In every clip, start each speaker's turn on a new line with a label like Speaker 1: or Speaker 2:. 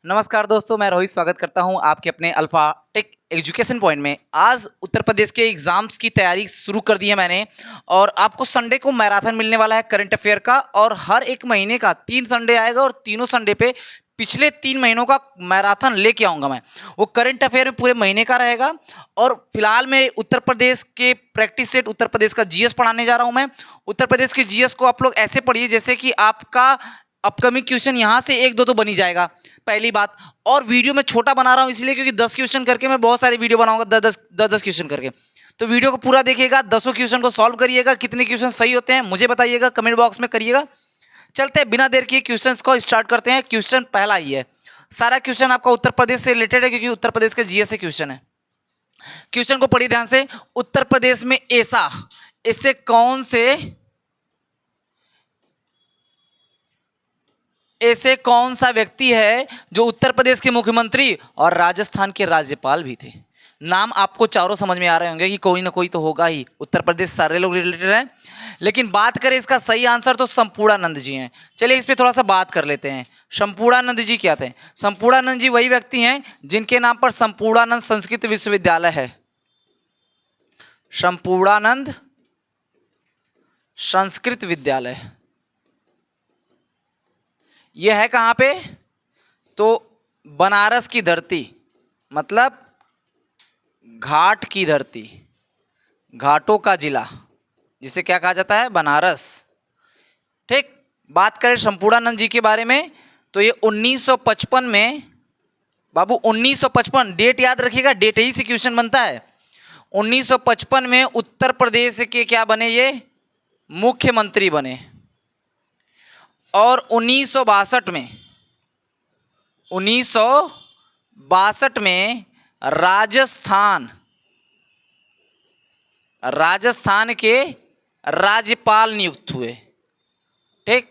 Speaker 1: नमस्कार दोस्तों, मैं रोहित स्वागत करता हूं आपके अपने अल्फा टेक एजुकेशन पॉइंट में। आज उत्तर प्रदेश के एग्जाम्स की तैयारी शुरू कर दी है मैंने और आपको संडे को मैराथन मिलने वाला है करंट अफेयर का। और हर एक महीने का 3 संडे आएगा और तीनों संडे पे पिछले 3 महीनों का मैराथन लेके आऊंगा मैं। वो करंट अफेयर में पूरे महीने का रहेगा। और फिलहाल मैं उत्तर प्रदेश के प्रैक्टिस सेट उत्तर प्रदेश का जीएस पढ़ाने जा रहा हूं। मैं उत्तर प्रदेश के जीएस को आप लोग ऐसे पढ़िए जैसे कि आपका अपकमिंग क्वेश्चन यहाँ से 1-2 तो बन ही जाएगा, पहली बात। और वीडियो मैं छोटा बना रहा हूँ इसलिए क्योंकि 10 क्वेश्चन करके मैं बहुत सारी वीडियो बनाऊंगा, 10 क्वेश्चन करके। तो वीडियो को पूरा देखिएगा, 10 क्वेश्चन को सॉल्व करिएगा। कितने क्वेश्चन सही होते हैं मुझे बताइएगा, कमेंट बॉक्स में करिएगा। चलते हैं बिना देर किए क्वेश्चंस को स्टार्ट करते हैं। क्वेश्चन पहला ही है, सारा क्वेश्चन आपका उत्तर प्रदेश से रिलेटेड है क्योंकि उत्तर प्रदेश के जीएस से क्वेश्चन है। क्वेश्चन को पढ़िए ध्यान से। उत्तर प्रदेश में ऐसे कौन सा व्यक्ति है जो उत्तर प्रदेश के मुख्यमंत्री और राजस्थान के राज्यपाल भी थे। नाम आपको चारों समझ में आ रहे होंगे कि कोई ना कोई तो होगा ही। उत्तर प्रदेश सारे लोग रिलेटेड हैं, लेकिन बात करें इसका सही आंसर तो संपूर्णानंद जी हैं। चलिए इस पे थोड़ा सा बात कर लेते हैं। संपूर्णानंद जी क्या थे? संपूर्णानंद जी वही व्यक्ति हैं जिनके नाम पर संपूर्णानंद संस्कृत विश्वविद्यालय है। संपूर्णानंद संस्कृत विद्यालय यह है कहाँ पे? तो बनारस की धरती, मतलब घाट की धरती, घाटों का जिला, जिसे क्या कहा जाता है? बनारस। ठीक। बात करें संपूर्णानंद जी के बारे में तो ये 1955 में, बाबू 1955 डेट याद रखिएगा, डेट ही से क्वेश्चन बनता है। 1955 में उत्तर प्रदेश के क्या बने? ये मुख्यमंत्री बने। और 1962 में राजस्थान के राज्यपाल नियुक्त हुए। ठीक।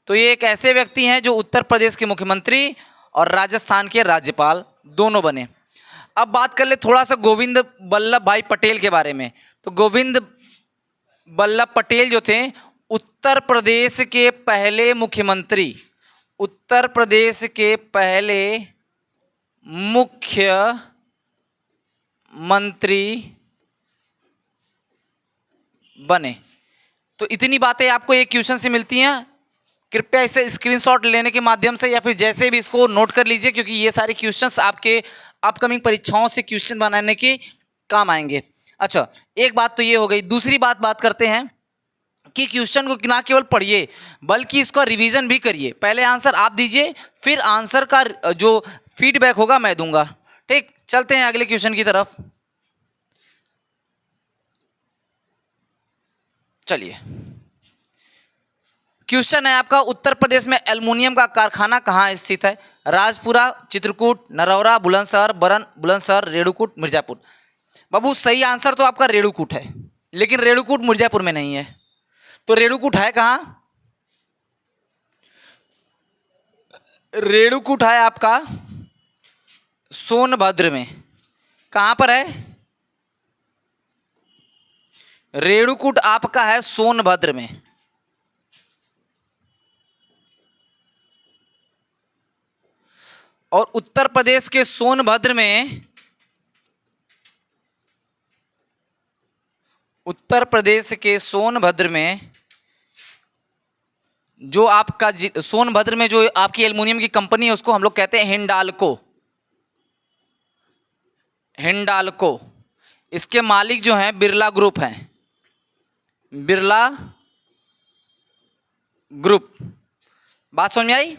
Speaker 1: तो ये एक ऐसे व्यक्ति हैं जो उत्तर प्रदेश के मुख्यमंत्री और राजस्थान के राज्यपाल दोनों बने। अब बात कर ले थोड़ा सा गोविंद बल्लभ भाई पटेल के बारे में। तो गोविंद बल्लभ पटेल जो थे उत्तर प्रदेश के पहले मुख्यमंत्री, उत्तर प्रदेश के पहले मुख्यमंत्री बने। तो इतनी बातें आपको एक क्वेश्चन से मिलती हैं। कृपया इसे स्क्रीनशॉट लेने के माध्यम से या फिर जैसे भी इसको नोट कर लीजिए, क्योंकि ये सारे क्वेश्चंस आपके अपकमिंग परीक्षाओं से क्वेश्चन बनाने के काम आएंगे। अच्छा, एक बात तो ये हो गई। दूसरी बात करते हैं कि क्वेश्चन को ना केवल पढ़िए बल्कि इसका रिवीजन भी करिए। पहले आंसर आप दीजिए, फिर आंसर का जो फीडबैक होगा मैं दूंगा। ठीक। चलते हैं अगले क्वेश्चन की तरफ। चलिए, क्वेश्चन है आपका, उत्तर प्रदेश में एल्युमिनियम का कारखाना कहाँ स्थित है? राजपुरा, चित्रकूट, नरौरा, बुलंदशहर, बरन, बुलंदशहर, रेणुकूट, मिर्जापुर। बाबू सही आंसर तो आपका रेणुकूट है, लेकिन रेणुकूट मिर्जापुर में नहीं है। तो रेणुकूट है कहां? रेणुकूट है आपका सोनभद्र में। कहां पर है? रेणुकूट आपका है सोनभद्र में। और उत्तर प्रदेश के सोनभद्र में, उत्तर प्रदेश के सोनभद्र में जो आपका सोनभद्र में जो आपकी एल्युमिनियम की कंपनी है उसको हम लोग कहते हैं हिंडाल्को। हिंडाल्को, इसके मालिक जो हैं बिरला ग्रुप हैं। बिरला ग्रुप, बात समझ में आई?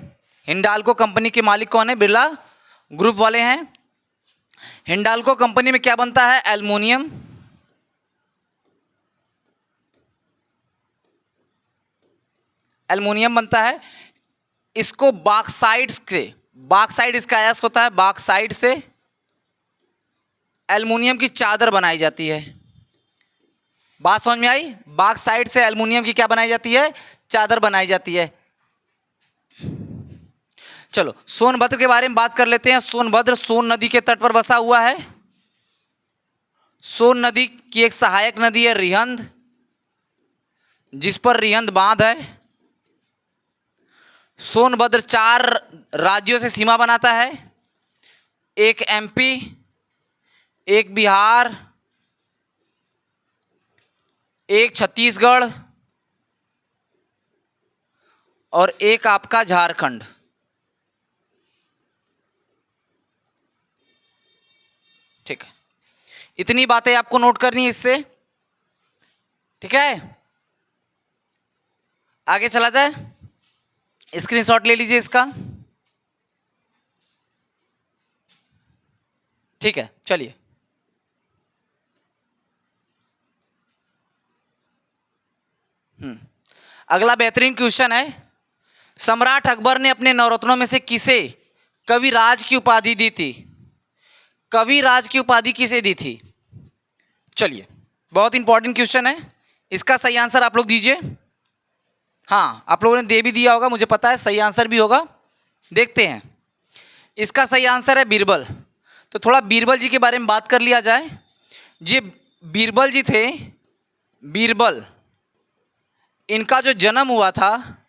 Speaker 1: हिंडाल्को कंपनी के मालिक कौन है? बिरला ग्रुप वाले हैं। हिंडाल्को कंपनी में क्या बनता है? एल्युमिनियम। एल्युमिनियम बनता है। इसको बॉक्साइट से, बॉक्साइट इसका अयस्क होता है, बॉक्साइट से एल्युमिनियम की चादर बनाई जाती है। बात समझ में आई? बॉक्साइट से एल्युमिनियम की क्या बनाई जाती है? चादर बनाई जाती है। चलो सोनभद्र के बारे में बात कर लेते हैं। सोनभद्र सोन नदी के तट पर बसा हुआ है। सोन नदी की एक सहायक नदी है रिहंद, जिस पर रिहंद बांध है। सोनभद्र 4 राज्यों से सीमा बनाता है, एक एमपी, एक बिहार, एक छत्तीसगढ़ और एक आपका झारखंड। ठीक है, इतनी बातें आपको नोट करनी है इससे। ठीक है, आगे चला जाए, स्क्रीनशॉट ले लीजिए इसका। ठीक है, चलिए। अगला बेहतरीन क्वेश्चन है, सम्राट अकबर ने अपने नवरत्नों में से किसे कविराज की उपाधि दी थी? कविराज की उपाधि किसे दी थी? चलिए, बहुत इंपॉर्टेंट क्वेश्चन है, इसका सही आंसर आप लोग दीजिए। हाँ, आप लोगों ने दे भी दिया होगा, मुझे पता है, सही आंसर भी होगा। देखते हैं, इसका सही आंसर है बीरबल। तो थोड़ा बीरबल जी के बारे में बात कर लिया जाए। जी, बीरबल जी थे, बीरबल, इनका जो जन्म हुआ था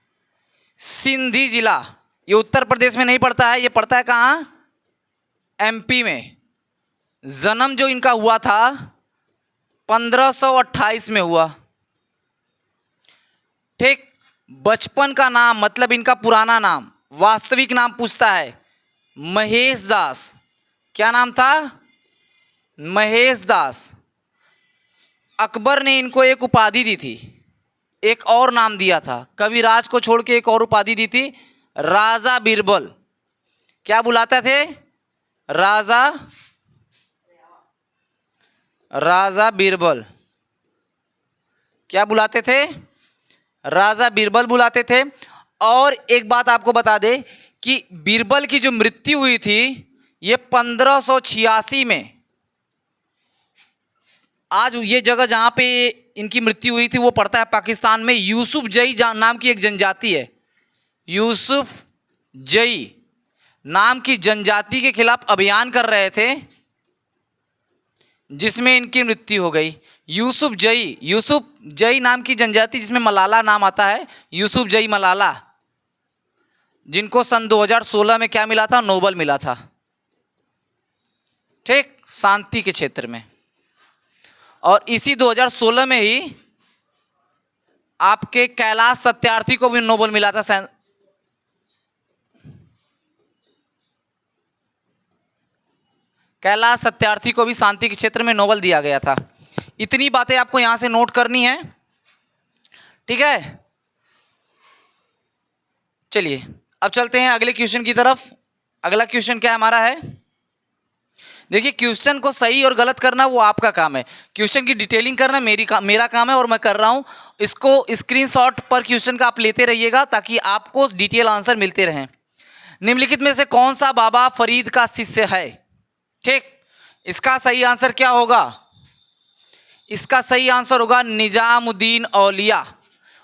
Speaker 1: सिंधी जिला, ये उत्तर प्रदेश में नहीं पड़ता है, ये पड़ता है कहाँ? एमपी में। जन्म जो इनका हुआ था 1528 में हुआ। ठीक, बचपन का नाम, मतलब इनका पुराना नाम, वास्तविक नाम पूछता है महेश दास। क्या नाम था? महेश दास। अकबर ने इनको एक उपाधि दी थी, एक और नाम दिया था, कविराज को छोड़ के एक और उपाधि दी थी, राजा बीरबल। क्या बुलाते थे? राजा बीरबल। क्या बुलाते थे? राजा बीरबल बुलाते थे। और एक बात आपको बता दे कि बीरबल की जो मृत्यु हुई थी ये 1586 में। आज ये जगह जहाँ पे इनकी मृत्यु हुई थी वो पड़ता है पाकिस्तान में। यूसुफ जई नाम की एक जनजाति है, यूसुफ जई नाम की जनजाति के खिलाफ अभियान कर रहे थे जिसमें इनकी मृत्यु हो गई। यूसुफ जई नाम की जनजाति, जिसमें मलाला नाम आता है, यूसुफ जई मलाला, जिनको सन 2016 में क्या मिला था? नोबेल मिला था। ठीक, शांति के क्षेत्र में। और इसी 2016 में ही आपके कैलाश सत्यार्थी को भी नोबेल मिला था। कैलाश सत्यार्थी को भी शांति के क्षेत्र में नोबेल दिया गया था। इतनी बातें आपको यहां से नोट करनी है। ठीक है, चलिए अब चलते हैं अगले क्वेश्चन की तरफ। अगला क्वेश्चन क्या हमारा है? देखिए, क्वेश्चन को सही और गलत करना वो आपका काम है, क्वेश्चन की डिटेलिंग करना मेरा काम है और मैं कर रहा हूं। इसको स्क्रीनशॉट पर क्वेश्चन का आप लेते रहिएगा ताकि आपको डिटेल आंसर मिलते रहें। निम्नलिखित में से कौन सा बाबा फरीद का शिष्य है? ठीक, इसका सही आंसर क्या होगा? इसका सही आंसर होगा निजामुद्दीन औलिया।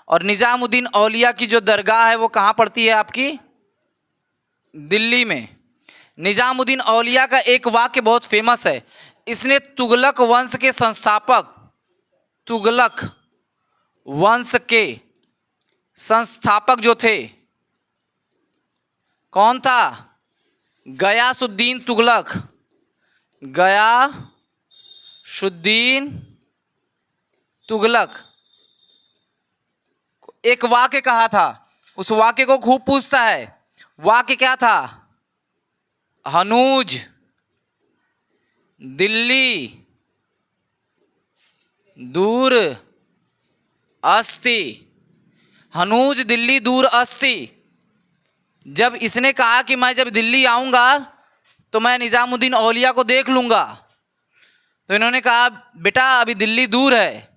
Speaker 1: और निजामुद्दीन औलिया की जो दरगाह है वो कहाँ पड़ती है? आपकी दिल्ली में। निजामुद्दीन औलिया का एक वाक्य बहुत फेमस है, इसने तुगलक वंश के संस्थापक जो थे, कौन था? गयासुद्दीन तुगलक। एक वाक्य कहा था, उस वाक्य को खूब पूछता है। वाक्य क्या था? हनूज दिल्ली दूर अस्ति। हनूज दिल्ली दूर अस्ति। जब इसने कहा कि मैं जब दिल्ली आऊंगा तो मैं निजामुद्दीन औलिया को देख लूंगा, तो इन्होंने कहा बेटा अभी दिल्ली दूर है।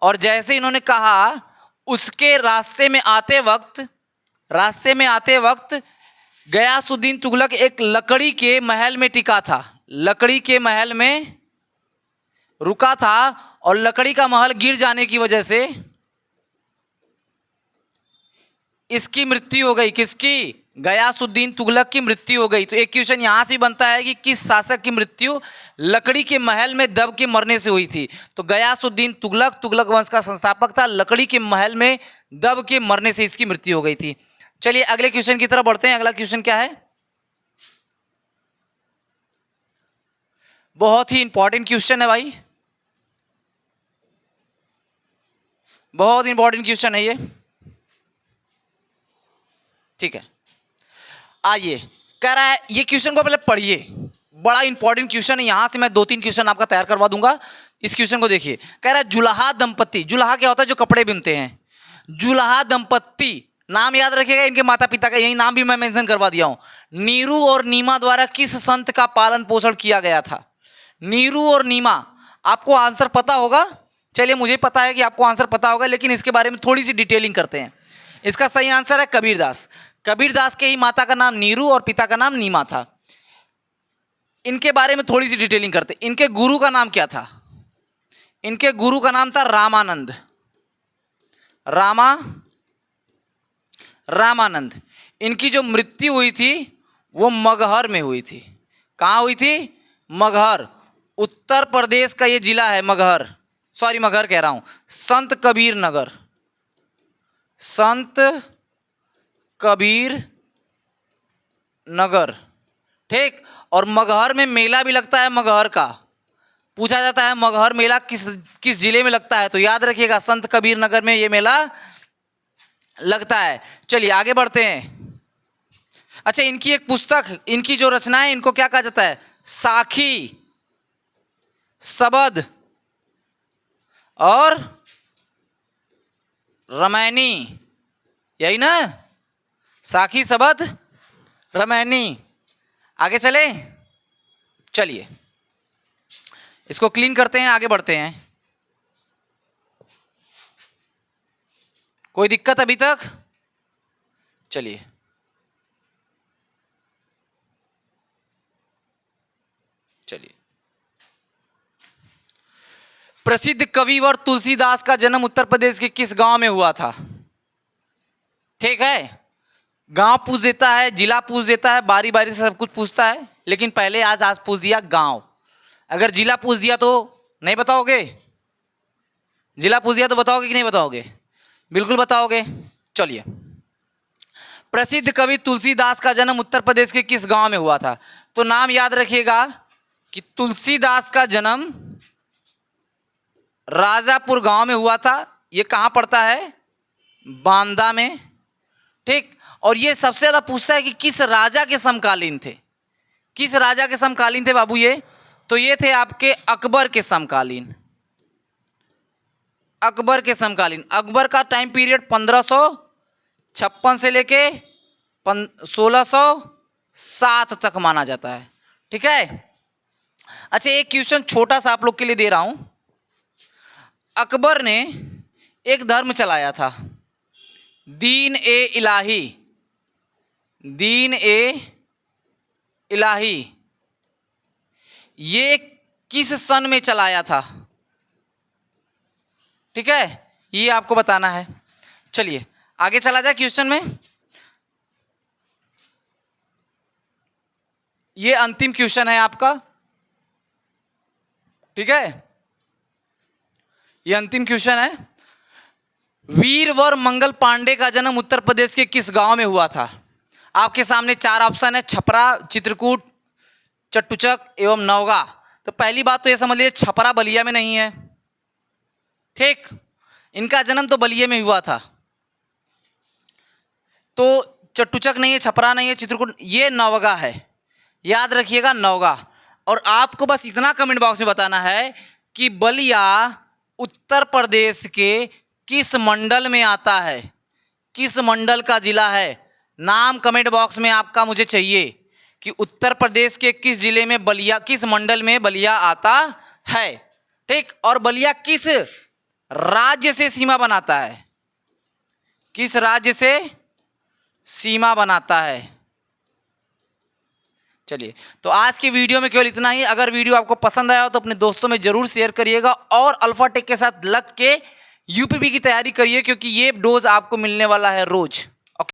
Speaker 1: और जैसे इन्होंने कहा, उसके रास्ते में आते वक्त गयासुद्दीन तुगलक एक लकड़ी के महल में टिका था, लकड़ी के महल में रुका था और लकड़ी का महल गिर जाने की वजह से इसकी मृत्यु हो गई। किसकी? गयासुद्दीन तुगलक की मृत्यु हो गई। तो एक क्वेश्चन यहां से बनता है कि किस शासक की मृत्यु लकड़ी के महल में दब के मरने से हुई थी? तो गयासुद्दीन तुगलक वंश का संस्थापक था, लकड़ी के महल में दब के मरने से इसकी मृत्यु हो गई थी। चलिए अगले क्वेश्चन की तरफ बढ़ते हैं। अगला क्वेश्चन क्या है, बहुत ही इंपॉर्टेंट क्वेश्चन है भाई, बहुत इंपॉर्टेंट क्वेश्चन है ये। ठीक है, आइए, कह रहा है ये क्वेश्चन को पहले पढ़िए, बड़ा इंपॉर्टेंट क्वेश्चन है। यहां से मैं 2-3 क्वेश्चन आपका तैयार करवा दूंगा। इस क्वेश्चन को देखिए, कह रहा है जुलाहा दंपति, जुलाहा क्या होता है, जो कपड़े बुनते हैं। जुलाहा दंपति, नाम याद रखिएगा इनके माता पिता का, यही नाम भी मैं मेंशन करवा दिया हूं। नीरू और नीमा द्वारा किस संत का पालन पोषण किया गया था। नीरू और नीमा, आपको आंसर पता होगा। चलिए, मुझे पता है कि आपको आंसर पता होगा, लेकिन इसके बारे में थोड़ी सी डिटेलिंग करते हैं। इसका सही आंसर है कबीरदास। कबीरदास के ही माता का नाम नीरू और पिता का नाम नीमा था। इनके बारे में थोड़ी सी डिटेलिंग करते हैं। इनके गुरु का नाम क्या था, इनके गुरु का नाम था रामानंद। रामानंद। इनकी जो मृत्यु हुई थी वो मगहर में हुई थी। कहाँ हुई थी, मगहर, उत्तर प्रदेश का ये जिला है मगहर, सॉरी मगहर कह रहा हूं, संत कबीर नगर, संत कबीर नगर। ठीक, और मगहर में मेला भी लगता है मगहर का। पूछा जाता है मगहर मेला किस जिले में लगता है, तो याद रखिएगा संत कबीर नगर में ये मेला लगता है। चलिए आगे बढ़ते हैं। अच्छा, इनकी एक पुस्तक, इनकी जो रचना है, इनको क्या कहा जाता है, साखी, सबद और रामायणी, यही ना, साखी, सबद, रामायणी। आगे चले, चलिए इसको क्लीन करते हैं, आगे बढ़ते हैं। कोई दिक्कत अभी तक, चलिए प्रसिद्ध कविवर तुलसीदास का जन्म उत्तर प्रदेश के किस गांव में हुआ था। ठीक है, गांव पूछ देता है, जिला पूछ देता है, बारी बारी से सब कुछ पूछता है, लेकिन पहले आज पूछ दिया गांव। अगर जिला पूछ दिया तो नहीं बताओगे, जिला पूछ दिया तो बताओगे कि नहीं बताओगे, बिल्कुल बताओगे। चलिए, प्रसिद्ध कवि तुलसीदास का जन्म उत्तर प्रदेश के किस गांव में हुआ था, तो नाम याद रखिएगा कि तुलसीदास का जन्म राजापुर गांव में हुआ था। ये कहाँ पड़ता है, बांदा में। ठीक, और ये सबसे ज्यादा पूछता है कि किस राजा के समकालीन थे, किस राजा के समकालीन थे बाबू ये, तो ये थे आपके अकबर के समकालीन, अकबर के समकालीन। अकबर का टाइम पीरियड 1556 से लेके 1607 तक माना जाता है। ठीक है, अच्छा एक क्वेश्चन छोटा सा आप लोग के लिए दे रहा हूं। अकबर ने एक धर्म चलाया था, दीन ए इलाही, दीन ए इलाही। ये किस सन में चलाया था, ठीक है, ये आपको बताना है। चलिए आगे चला जाए क्वेश्चन में। ये अंतिम क्वेश्चन है आपका, ठीक है, ये अंतिम क्वेश्चन है। वीरवर मंगल पांडे का जन्म उत्तर प्रदेश के किस गांव में हुआ था। आपके सामने 4 ऑप्शन है, छपरा, चित्रकूट, चट्टूचक एवं नौगा। तो पहली बात तो ये समझ लीजिए छपरा बलिया में नहीं है। ठीक, इनका जन्म तो बलिया में हुआ था, तो चट्टूचक नहीं है, छपरा नहीं है, चित्रकूट, ये नौगा है, याद रखिएगा नौगा। और आपको बस इतना कमेंट बॉक्स में बताना है कि बलिया उत्तर प्रदेश के किस मंडल में आता है, किस मंडल का जिला है। नाम कमेंट बॉक्स में आपका मुझे चाहिए कि उत्तर प्रदेश के किस जिले में बलिया, किस मंडल में बलिया आता है। ठीक, और बलिया किस राज्य से सीमा बनाता है, किस राज्य से सीमा बनाता है। चलिए, तो आज की वीडियो में केवल इतना ही। अगर वीडियो आपको पसंद आया हो तो अपने दोस्तों में जरूर शेयर करिएगा और अल्फा टेक के साथ लग के यूपीपी की तैयारी करिए, क्योंकि ये डोज आपको मिलने वाला है रोज।